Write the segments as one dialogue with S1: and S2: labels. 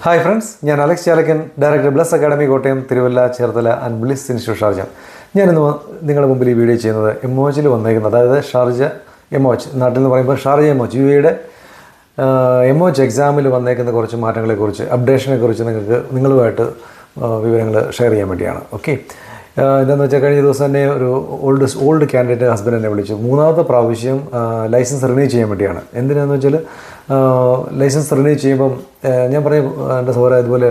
S1: Hi friends, ഞാൻ Alex Chalakkan, director Bliss Academy Kottayam, Thiruvalla, Cherthala and Bliss Institute Sharjah. ഞാനിന്ന് നിങ്ങളുടെ മുമ്പിൽ ഈ വീഡിയോ ചെയ്യുന്നത് എംഒഎച്ചിൽ വന്നേക്കുന്നത്, അതായത് ഷാർജ എംഒഎച്ച്, നാട്ടിൽ നിന്ന് പറയുമ്പോൾ ഷാർജ എംഒഎച്ച്, യുഎയുടെ എംഒഎച്ച് എക്സാമിൽ വന്നേക്കുന്ന കുറച്ച് മാറ്റങ്ങളെക്കുറിച്ച്, അപ്ഡേഷനെക്കുറിച്ച് നിങ്ങളുമായിട്ട് വിവരങ്ങൾ ഷെയർ ചെയ്യാൻ വേണ്ടിയാണ്. ഓക്കെ, എന്താണെന്ന് വെച്ചാൽ കഴിഞ്ഞ ദിവസം തന്നെ ഒരു ഓൾഡ് കാൻഡിഡേറ്റ് ഹസ്ബൻഡ് എന്നെ വിളിച്ചു. മൂന്നാമത്തെ പ്രാവശ്യം ലൈസൻസ് റിന്യൂ ചെയ്യാൻ വേണ്ടിയാണ്. എന്തിനാന്ന് വെച്ചാൽ ലൈസൻസ് റിന്യൂ ചെയ്യുമ്പം ഞാൻ പറയും, എൻ്റെ സഹോദരൻ ഇതുപോലെ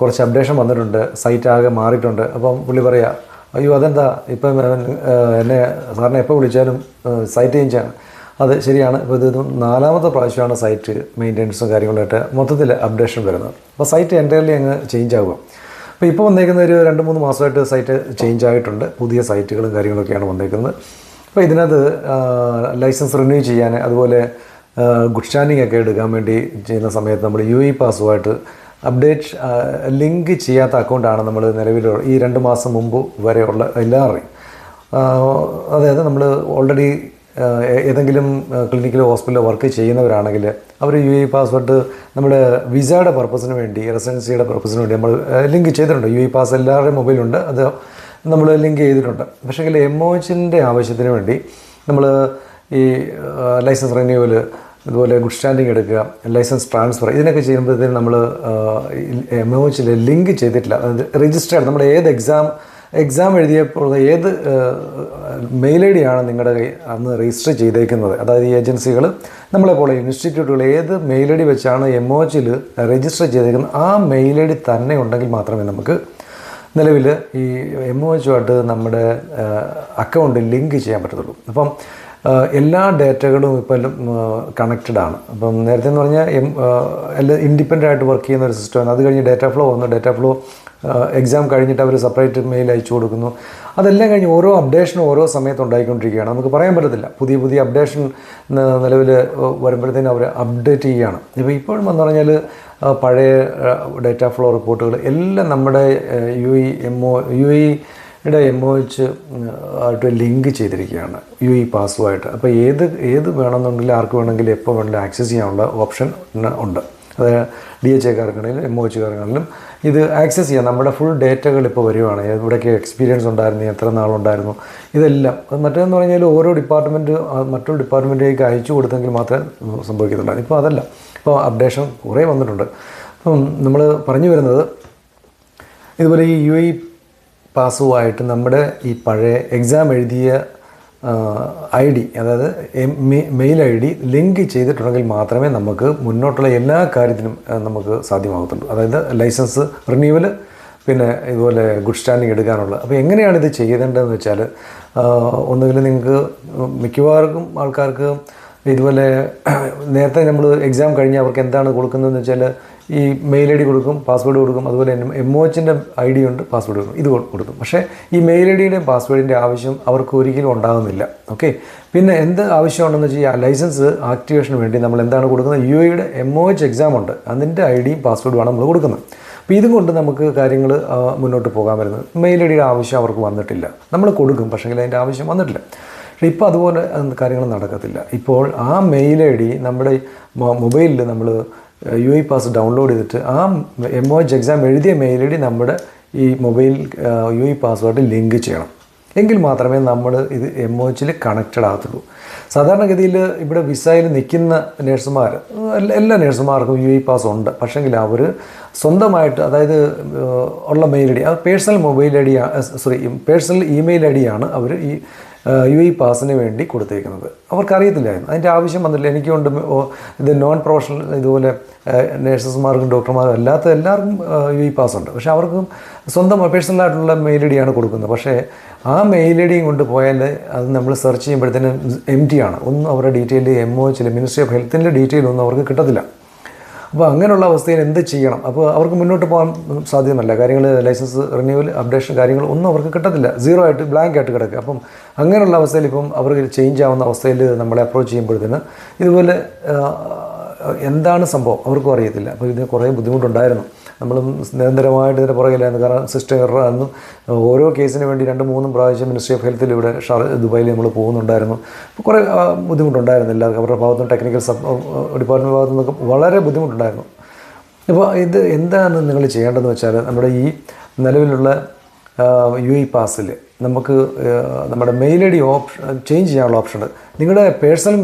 S1: കുറച്ച് അപ്ഡേഷൻ വന്നിട്ടുണ്ട്, സൈറ്റ് ആകെ മാറിയിട്ടുണ്ട്. അപ്പം പുള്ളി പറയാം, അയ്യോ അതെന്താ ഇപ്പം എന്നെ സാറിനെ എപ്പോൾ വിളിച്ചാലും സൈറ്റ് ചേഞ്ചാണ്. അത് ശരിയാണ്. ഇപ്പോൾ ഇത് നാലാമത്തെ പ്രാവശ്യമാണ് സൈറ്റ് മെയിൻ്റെനൻസും കാര്യങ്ങളായിട്ട് മൊത്തത്തിൽ അപ്ഡേഷൻ വരുന്നത്. അപ്പോൾ സൈറ്റ് എൻ്റയർലി അങ്ങ് ചേഞ്ച് ആകുക. അപ്പോൾ ഇപ്പോൾ വന്നേക്കുന്ന ഒരു 2-3 മാസമായിട്ട് സൈറ്റ് ചേഞ്ച് ആയിട്ടുണ്ട്. പുതിയ സൈറ്റുകളും കാര്യങ്ങളൊക്കെയാണ് വന്നേക്കുന്നത്. അപ്പോൾ ഇതിനകത്ത് ലൈസൻസ് റിന്യൂ ചെയ്യാൻ, അതുപോലെ ഗുഡ് സ്റ്റാൻഡിംഗ് ഒക്കെ എടുക്കാൻ വേണ്ടി ചെയ്യുന്ന സമയത്ത് നമ്മൾ യുഎഇ പാസുമായിട്ട് അപ്ഡേറ്റ് ലിങ്ക് ചെയ്യാത്ത അക്കൗണ്ടാണ് നമ്മൾ നിലവിൽ ഈ 2 മാസം മുമ്പ് വരെയുള്ള എല്ലാവരുടെയും. അതായത് നമ്മൾ ഓൾറെഡി ഏതെങ്കിലും ക്ലിനിക്കിലോ ഹോസ്പിറ്റലിലോ വർക്ക് ചെയ്യുന്നവരാണെങ്കിൽ അവർ യുഎഇ പാസ്വേഡ് നമ്മുടെ വിസയുടെ പർപ്പസിന് വേണ്ടി, റെസിഡൻസിയുടെ പർപ്പസിന് വേണ്ടി നമ്മൾ ലിങ്ക് ചെയ്തിട്ടുണ്ട്. യുഎഇ പാസ് എല്ലാവരുടെയും മൊബൈലുണ്ട്, അത് നമ്മൾ ലിങ്ക് ചെയ്തിട്ടുണ്ട്. പക്ഷേ എംഒഎച്ചിൻ്റെ ആവശ്യത്തിന് വേണ്ടി നമ്മൾ ഈ ലൈസൻസ് റിന്യൂവൽ, അതുപോലെ ഗുഡ് സ്റ്റാൻഡിംഗ് എടുക്കുക, ലൈസൻസ് ട്രാൻസ്ഫർ, ഇതിനൊക്കെ ചെയ്യുമ്പോഴത്തേനും നമ്മൾ എംഒഎച്ചിൽ ലിങ്ക് ചെയ്തിട്ടില്ല. അതായത് രജിസ്റ്റേർഡ്, നമ്മുടെ ഏത് എക്സാം എഴുതിയപ്പോൾ ഏത് മെയിൽ ഐ ഡിയാണ് നിങ്ങളുടെ അന്ന് രജിസ്റ്റർ ചെയ്തേക്കുന്നത്, അതായത് ഈ ഏജൻസികൾ നമ്മളെപ്പോലെ ഇൻസ്റ്റിറ്റ്യൂട്ടുകൾ ഏത് മെയിൽ ഐ ഡി വെച്ചാണ് എംഒഎച്ചിൽ രജിസ്റ്റർ ചെയ്തേക്കുന്നത്, ആ മെയിൽ ഐ ഡി തന്നെ ഉണ്ടെങ്കിൽ മാത്രമേ നമുക്ക് നിലവിൽ ഈ എംഒഎച്ചുമായിട്ട് നമ്മുടെ അക്കൗണ്ട് ലിങ്ക് ചെയ്യാൻ പറ്റത്തുള്ളൂ. അപ്പം എല്ലാ ഡേറ്റകളും ഇപ്പം കണക്റ്റഡ് ആണ്. അപ്പം നേരത്തെ എന്ന് പറഞ്ഞാൽ എല്ലാം ഇൻഡിപെൻഡൻ്റ് ആയിട്ട് വർക്ക് ചെയ്യുന്ന ഒരു സിസ്റ്റമാണ്. അത് കഴിഞ്ഞ് ഡേറ്റ ഫ്ലോ വന്നു. ഡേറ്റ ഫ്ലോ എക്സാം കഴിഞ്ഞിട്ട് അവർ സെപ്പറേറ്റ് മെയിൽ അയച്ചു കൊടുക്കുന്നു. അതെല്ലാം കഴിഞ്ഞ് ഓരോ അപ്ഡേഷനും ഓരോ സമയത്ത് ഉണ്ടായിക്കൊണ്ടിരിക്കുകയാണ്. നമുക്ക് പറയാൻ പറ്റത്തില്ല. പുതിയ അപ്ഡേഷൻ നിലവിൽ വരുമ്പോഴത്തേനും അവർ അപ്ഡേറ്റ് ചെയ്യുകയാണ്. ഇപ്പോഴും എന്ന് പറഞ്ഞാൽ പഴയ ഡേറ്റ ഫ്ലോ റിപ്പോർട്ടുകൾ എല്ലാം നമ്മുടെ യുഎഇയുടെ എംഒഎച്ച് ആയിട്ട് ലിങ്ക് ചെയ്തിരിക്കുകയാണ്, യുഎഇ പാസുമായിട്ട്. അപ്പോൾ ഏത് വേണമെന്നുണ്ടെങ്കിൽ ആർക്ക് വേണമെങ്കിലും എപ്പോൾ വേണമെങ്കിലും ആക്സസ് ചെയ്യാനുള്ള ഓപ്ഷൻ ഉണ്ട്. അത് DHAക്കാർക്കാണെങ്കിലും എംഒഎച്ചുകാർക്കാണെങ്കിലും ഇത് ആക്സസ് ചെയ്യാം. നമ്മുടെ ഫുൾ ഡേറ്റകൾ ഇപ്പോൾ വരുവാണ്. എവിടെയൊക്കെ എക്സ്പീരിയൻസ് ഉണ്ടായിരുന്നു, എത്ര നാളുണ്ടായിരുന്നു, ഇതെല്ലാം. മറ്റേതെന്ന് പറഞ്ഞാൽ ഓരോ ഡിപ്പാർട്ട്മെൻറ്റ് മറ്റൊരു ഡിപ്പാർട്ട്മെൻറ്റിലേക്ക് അയച്ചു കൊടുത്തെങ്കിൽ മാത്രമേ സംഭവിക്കത്തുള്ളൂ. ഇപ്പോൾ അതല്ല, ഇപ്പോൾ അപ്ഡേഷൻ കുറേ വന്നിട്ടുണ്ട്. അപ്പം നമ്മൾ പറഞ്ഞു വരുന്നത്, ഇതുപോലെ ഈ യുഎഇ പാസുമായിട്ട് നമ്മുടെ ഈ പഴയ എക്സാം എഴുതിയ ID, അതായത് മെയിൽ ID ലിങ്ക് ചെയ്തിട്ടുണ്ടെങ്കിൽ മാത്രമേ നമുക്ക് മുന്നോട്ടുള്ള എല്ലാ കാര്യത്തിനും നമുക്ക് സാധ്യമാകത്തുള്ളൂ. അതായത് ലൈസൻസ് റിന്യൂവൽ, പിന്നെ ഇതുപോലെ ഗുഡ് സ്റ്റാൻഡിംഗ് എടുക്കാനുള്ള. അപ്പോൾ എങ്ങനെയാണ് ഇത് ചെയ്യേണ്ടതെന്ന് വെച്ചാൽ, ഒന്നുകിൽ നിങ്ങൾക്ക് മിക്കവാർക്കും ആൾക്കാർക്ക് ഇതുപോലെ നേരത്തെ നമ്മൾ എക്സാം കഴിഞ്ഞ് അവർക്ക് എന്താണ് കൊടുക്കുന്നതെന്ന് വെച്ചാൽ ഈ മെയിൽ ID കൊടുക്കും, പാസ്വേഡ് കൊടുക്കും, അതുപോലെ എംഒഎച്ചിൻ്റെ ID ഉണ്ട്, പാസ്വേഡ് കൊടുക്കും, ഇത് കൊടുക്കും. പക്ഷേ ഈ മെയിൽ IDയുടെയും പാസ്വേഡിൻ്റെ ആവശ്യം അവർക്ക് ഒരിക്കലും ഉണ്ടാകുന്നില്ല. ഓക്കെ, പിന്നെ എന്ത് ആവശ്യമുണ്ടെന്ന് വെച്ചാൽ ലൈസൻസ് ആക്ടിവേഷന് വേണ്ടി നമ്മൾ എന്താണ് കൊടുക്കുന്നത്, യുഎഇയുടെ എംഒഎച്ച് എക്സാം ഉണ്ട്, അതിൻ്റെ IDയും പാസ്വേഡുമാണ് നമ്മൾ കൊടുക്കുന്നത്. അപ്പോൾ ഇതും കൊണ്ട് നമുക്ക് കാര്യങ്ങൾ മുന്നോട്ട് പോകാൻ വരുന്നത്. മെയിൽ IDയുടെ ആവശ്യം അവർക്ക് വന്നിട്ടില്ല. നമ്മൾ കൊടുക്കും, പക്ഷേ അതിൻ്റെ ആവശ്യം വന്നിട്ടില്ല. പക്ഷേ ഇപ്പോൾ അതുപോലെ കാര്യങ്ങൾ നടക്കത്തില്ല. ഇപ്പോൾ ആ മെയിൽ ID നമ്മുടെ മൊബൈലിൽ നമ്മൾ യുഎഇ പാസ് ഡൗൺലോഡ് ചെയ്തിട്ട് ആ എംഒഎച്ച് എക്സാം എഴുതിയ മെയിൽ ID നമ്മുടെ ഈ മൊബൈൽ യുഎഇ പാസ്വേഡ് ലിങ്ക് ചെയ്യണം. എങ്കിൽ മാത്രമേ നമ്മൾ ഇത് എംഒഎച്ചിൽ കണക്റ്റഡ് ആകത്തുള്ളൂ. സാധാരണഗതിയിൽ ഇവിടെ വിസയിൽ നിൽക്കുന്ന നേഴ്സുമാർ, എല്ലാ നേഴ്സുമാർക്കും യുഎഇ പാസ് ഉണ്ട്. പക്ഷേങ്കിൽ അവർ സ്വന്തമായിട്ട്, അതായത് ഉള്ള മെയിൽ ID, അത് പേഴ്സണൽ ഇമെയിൽ ID ആണ് അവർ ഈ യുഎഇ പാസിന് വേണ്ടി കൊടുത്തേക്കുന്നത്. അവർക്കറിയത്തില്ലായിരുന്നു, അതിൻ്റെ ആവശ്യം വന്നില്ല. എനിക്കുണ്ട് ഇത് നോൺ പ്രൊഫഷണൽ, ഇതുപോലെ നേഴ്സസ്മാർക്കും ഡോക്ടർമാർക്കും അല്ലാത്ത എല്ലാവർക്കും യുഎഇ പാസ് ഉണ്ട്. പക്ഷേ അവർക്കും സ്വന്തം പേഴ്സണലായിട്ടുള്ള മെയിൽ ID ആണ് കൊടുക്കുന്നത്. പക്ഷേ ആ മെയിൽ IDയും കൊണ്ട് പോയാൽ അത് നമ്മൾ സെർച്ച് ചെയ്യുമ്പോഴത്തേനും എംപ്റ്റി ആണ്. ഒന്നും അവരുടെ ഡീറ്റെയിൽ എംഒഎച്ചിൽ മിനിസ്ട്രി ഓഫ് ഹെൽത്തിൻ്റെ ഡീറ്റെയിൽ ഒന്നും അവർക്ക് കിട്ടത്തില്ല. അപ്പോൾ അങ്ങനെയുള്ള അവസ്ഥയിൽ എന്ത് ചെയ്യണം? അപ്പോൾ അവർക്ക് മുന്നോട്ട് പോകാൻ സാധ്യമല്ല. കാര്യങ്ങൾ ലൈസൻസ് റിന്യൂവൽ, അപ്ഡേഷൻ കാര്യങ്ങൾ ഒന്നും അവർക്ക് കിട്ടത്തില്ല. സീറോ ആയിട്ട്, ബ്ലാങ്ക് ആയിട്ട് കിടക്കുക. അപ്പം അങ്ങനെയുള്ള അവസ്ഥയിൽ ഇപ്പം അവർക്ക് ചേഞ്ച് ആവുന്ന അവസ്ഥയിൽ നമ്മളെ അപ്രോച്ച് ചെയ്യുമ്പോഴത്തേന് ഇതുപോലെ എന്താണ് സംഭവം അവർക്കും അറിയത്തില്ല. അപ്പോൾ ഇതിന് കുറേ ബുദ്ധിമുട്ടുണ്ടായിരുന്നു. നമ്മളും നിരന്തരമായിട്ട് ഇതിൻ്റെ പുറകിലായിരുന്നു. കാരണം സിസ്റ്റർ അന്ന് ഓരോ കേസിന് വേണ്ടി 2-3 പ്രാവശ്യം മിനിസ്ട്രി ഓഫ് ഹെൽത്തിൽ ഇവിടെ ദുബായിൽ നമ്മൾ പോകുന്നുണ്ടായിരുന്നു. അപ്പോൾ കുറേ ബുദ്ധിമുട്ടുണ്ടായിരുന്നു എല്ലാവർക്കും. അവരുടെ ഭാഗത്തുനിന്ന് ടെക്നിക്കൽ ഡിപ്പാർട്ട്മെൻറ്റ് ഭാഗത്തു നിന്നൊക്കെ വളരെ ബുദ്ധിമുട്ടുണ്ടായിരുന്നു. അപ്പോൾ ഇത് എന്താണ് നിങ്ങൾ ചെയ്യേണ്ടതെന്ന് വെച്ചാൽ നമ്മുടെ ഈ നിലവിലുള്ള UAE പാസിൽ നമുക്ക് നമ്മുടെ മെയിൽ ഐ ഡി ചേഞ്ച് ചെയ്യാനുള്ള ഓപ്ഷൻ ഉണ്ട്. നിങ്ങളുടെ പേഴ്സണൽ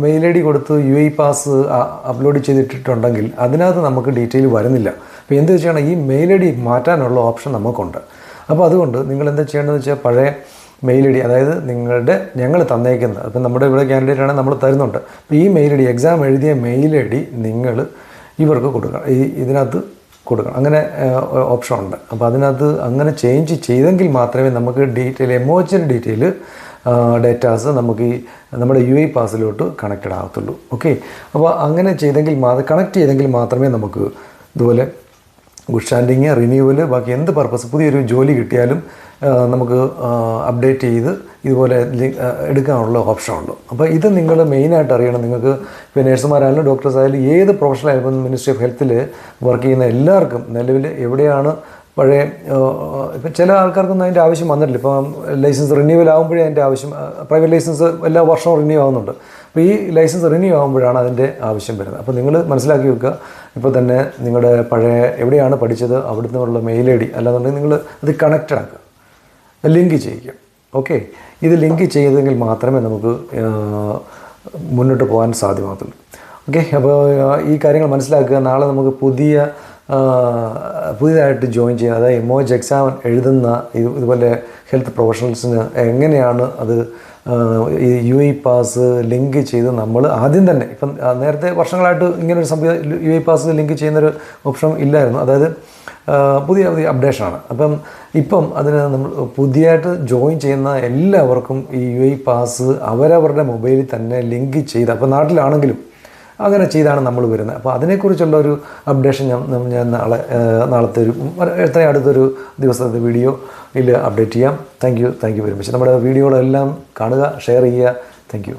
S1: മെയിൽ ഐ ഡി കൊടുത്ത് UAE പാസ് അപ്ലോഡ് ചെയ്തിട്ടുണ്ടെങ്കിൽ അതിനകത്ത് നമുക്ക് ഡീറ്റെയിൽ വരുന്നില്ല. അപ്പോൾ എന്ത് വെച്ചാൽ ഈ മെയിൽ ഐ ഡി മാറ്റാനുള്ള ഓപ്ഷൻ നമുക്കുണ്ട്. അപ്പോൾ അതുകൊണ്ട് നിങ്ങൾ എന്താ ചെയ്യേണ്ടതെന്ന് വെച്ചാൽ പഴയ മെയിൽ ഐ ഡി, അതായത് ഞങ്ങൾ തന്നേക്കുന്നത്, അപ്പം നമ്മുടെ ഇവിടെ കാൻഡിഡേറ്റ് ആണെങ്കിൽ നമ്മൾ തരുന്നുണ്ട്. അപ്പോൾ ഈ മെയിൽ ഐ ഡി, എക്സാം എഴുതിയ മെയിൽ ഐ ഡി നിങ്ങൾ ഇവർക്ക് കൊടുക്കണം, ഇതിനകത്ത് കൊടുക്കണം. അങ്ങനെ ഓപ്ഷൻ ഉണ്ട്. അപ്പോൾ അതിനകത്ത് അങ്ങനെ ചേഞ്ച് ചെയ്തെങ്കിൽ മാത്രമേ നമുക്ക് ഡീറ്റെയിൽ എമോച്ചൽ ഡീറ്റെയിൽ ഡേറ്റാസ് നമുക്ക് ഈ നമ്മുടെ UAE പാസിലോട്ട് കണക്റ്റഡ് ആകത്തുള്ളൂ. ഓക്കെ, അപ്പോൾ അങ്ങനെ ചെയ്തെങ്കിൽ കണക്ട് ചെയ്തെങ്കിൽ മാത്രമേ നമുക്ക് ഇതുപോലെ ഗുഡ് സ്റ്റാൻഡിങ്, റിന്യൂവൽ, ബാക്കി എന്ത് പർപ്പസ് പുതിയൊരു ജോലി കിട്ടിയാലും നമുക്ക് അപ്ഡേറ്റ് ചെയ്ത് ഇതുപോലെ എടുക്കാനുള്ള ഓപ്ഷൻ ഉണ്ട്. അപ്പോൾ ഇത് നിങ്ങൾ മെയിനായിട്ട് അറിയണം. നിങ്ങൾക്ക് ഇപ്പോൾ നേഴ്സുമാരായാലും ഡോക്ടേഴ്സ് ആയാലും ഏത് പ്രൊഫഷണലായാലും മിനിസ്ട്രി ഓഫ് ഹെൽത്തിൽ വർക്ക് ചെയ്യുന്ന എല്ലാവർക്കും നിലവിൽ എവിടെയാണ് പഴയ ഇപ്പം ചില ആൾക്കാർക്കൊന്നും അതിൻ്റെ ആവശ്യം വന്നിട്ടില്ല. ഇപ്പം ലൈസൻസ് റിന്യൂവൽ ആകുമ്പോഴേ അതിൻ്റെ ആവശ്യം, പ്രൈവറ്റ് ലൈസൻസ് എല്ലാ വർഷവും റിന്യൂ ആകുന്നുണ്ട്. അപ്പോൾ ഈ ലൈസൻസ് റിന്യൂ ആകുമ്പോഴാണ് അതിൻ്റെ ആവശ്യം വരുന്നത്. അപ്പോൾ നിങ്ങൾ മനസ്സിലാക്കി വെക്കുക, ഇപ്പോൾ തന്നെ നിങ്ങളുടെ പഴയ എവിടെയാണ് പഠിച്ചത് അവിടുന്ന് ഉള്ള മെയിൽ ഐ ഡി അല്ലാന്നുണ്ടെങ്കിൽ നിങ്ങൾ അത് കണക്റ്റഡ് ആക്കുക, ലിങ്ക് ചെയ്യിക്കുക. ഓക്കെ, ഇത് ലിങ്ക് ചെയ്തെങ്കിൽ മാത്രമേ നമുക്ക് മുന്നോട്ട് പോകാൻ സാധ്യമാകത്തുള്ളൂ. ഓക്കെ, അപ്പോൾ ഈ കാര്യങ്ങൾ മനസ്സിലാക്കുക. നാളെ നമുക്ക് പുതിയതായിട്ട് ജോയിൻ ചെയ്യുക, അതായത് MOH എക്സാം എഴുതുന്ന ഇതുപോലെ ഹെൽത്ത് പ്രൊഫഷണൽസിന് എങ്ങനെയാണ് അത് ഈ UAE പാസ് ലിങ്ക് ചെയ്ത് നമ്മൾ ആദ്യം തന്നെ, ഇപ്പം നേരത്തെ വർഷങ്ങളായിട്ട് ഇങ്ങനൊരു സംഭവം UAE പാസ് ലിങ്ക് ചെയ്യുന്നൊരു ഓപ്ഷൻ ഇല്ലായിരുന്നു. അതായത് പുതിയ അപ്ഡേഷനാണ്. അപ്പം ഇപ്പം അതിന് നമ്മൾ പുതിയതായിട്ട് ജോയിൻ ചെയ്യുന്ന എല്ലാവർക്കും ഈ UAE പാസ് അവരവരുടെ മൊബൈലിൽ തന്നെ ലിങ്ക് ചെയ്ത്, അപ്പോൾ നാട്ടിലാണെങ്കിലും അങ്ങനെ ചെയ്താണ് നമ്മൾ വരുന്നത്. അപ്പോൾ അതിനെക്കുറിച്ചുള്ള ഒരു അപ്ഡേഷൻ ഞാൻ നാളത്തെ എത്രയും അടുത്തൊരു ദിവസത്തെ വീഡിയോയിൽ അപ്ഡേറ്റ് ചെയ്യാം. Thank you very much. നമ്മുടെ വീഡിയോകളെല്ലാം കാണുക, ഷെയർ ചെയ്യുക. Thank you.